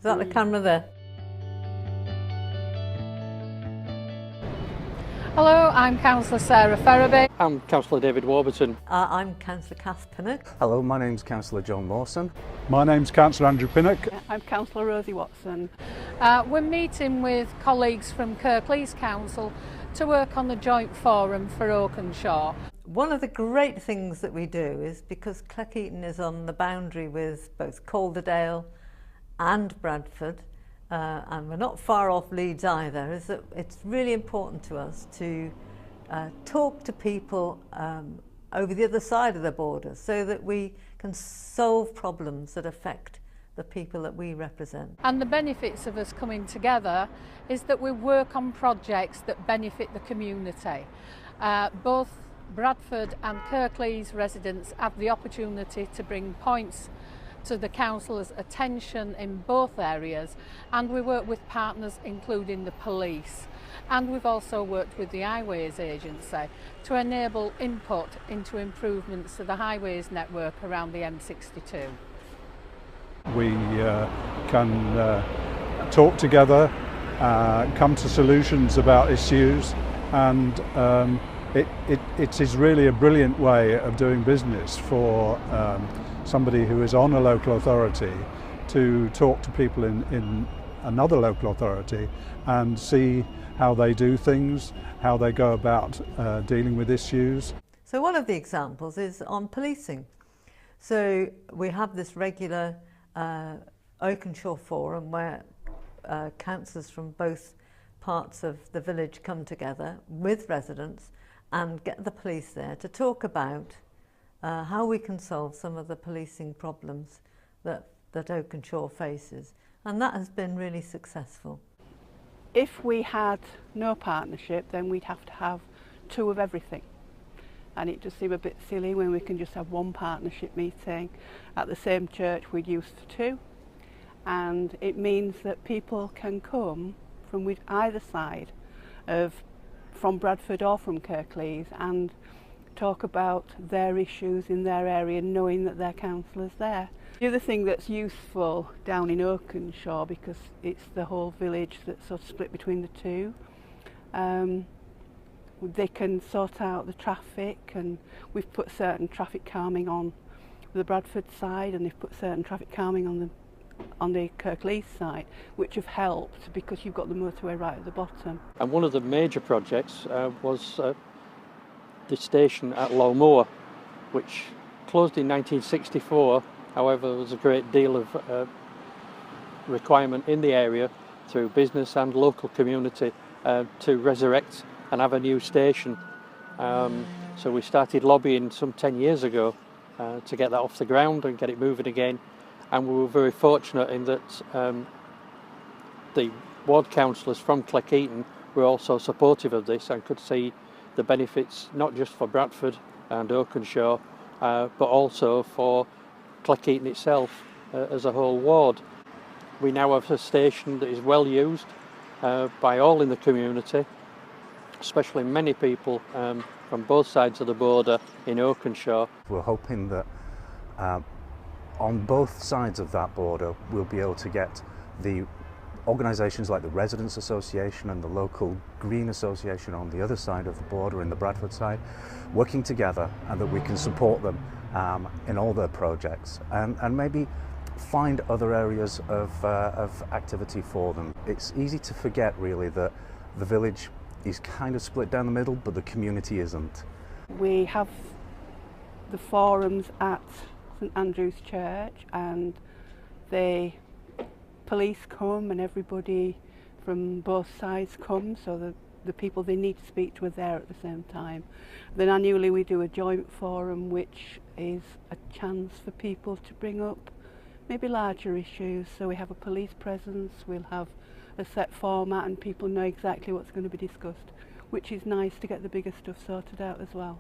Is that the camera there? Hello, I'm Councillor Sarah Ferraby. I'm Councillor David Warburton. I'm Councillor Kath Pinnock. Hello, my name's Councillor John Lawson. My name's Councillor Andrew Pinnock. I'm Councillor Rosie Watson. We're meeting with colleagues from Kirklees Council to work on the joint forum for Oakenshaw. One of the great things that we do is, because Cleckheaton is on the boundary with both Calderdale and Bradford, and we're not far off Leeds either, is that it's really important to us to talk to people over the other side of the border so that we can solve problems that affect the people that we represent. And the benefits of us coming together is that we work on projects that benefit the community. Both Bradford and Kirklees residents have the opportunity to bring points to the councillors' attention in both areas, and we work with partners including the police, and we've also worked with the Highways Agency to enable input into improvements to the highways network around the M62. We can talk together, come to solutions about issues, and it is really a brilliant way of doing business for somebody who is on a local authority to talk to people in another local authority and see how they do things, how they go about dealing with issues. So one of the examples is on policing. So we have this regular Oakenshaw forum where councillors from both parts of the village come together with residents and get the police there to talk about how we can solve some of the policing problems that Oakenshaw faces. And that has been really successful. If we had no partnership, then we'd have to have two of everything. And it just seemed a bit silly when we can just have one partnership meeting. At the same church we'd used for two. And it means that people can come from either side from Bradford or from Kirklees and talk about their issues in their area, knowing that their councillor's there. The other thing that's useful down in Oakenshaw, because it's the whole village that's sort of split between the two, they can sort out the traffic, and we've put certain traffic calming on the Bradford side, and they've put certain traffic calming on the Kirklees side, which have helped because you've got the motorway right at the bottom. And one of the major projects was the station at Lawson, which closed in 1964. However, there was a great deal of requirement in the area through business and local community to resurrect and have a new station. So we started lobbying some 10 years ago to get that off the ground and get it moving again. And we were very fortunate in that the ward councillors from Cleckheaton were also supportive of this and could see the benefits not just for Bradford and Oakenshaw, but also for Cleckheaton itself as a whole ward. We now have a station that is well used by all in the community, especially many people from both sides of the border in Oakenshaw. We're hoping that on both sides of that border we'll be able to get the organisations like the Residents Association and the local Green Association on the other side of the border in the Bradford side working together, and that we can support them in all their projects and maybe find other areas of activity for them. It's easy to forget really that the village is kind of split down the middle, but the community isn't. We have the forums at St Andrew's Church, and the police come and everybody from both sides come, so the people they need to speak to are there at the same time. Then annually we do a joint forum, which is a chance for people to bring up maybe larger issues. So we have a police presence, we'll have a set format and people know exactly what's going to be discussed, which is nice to get the bigger stuff sorted out as well.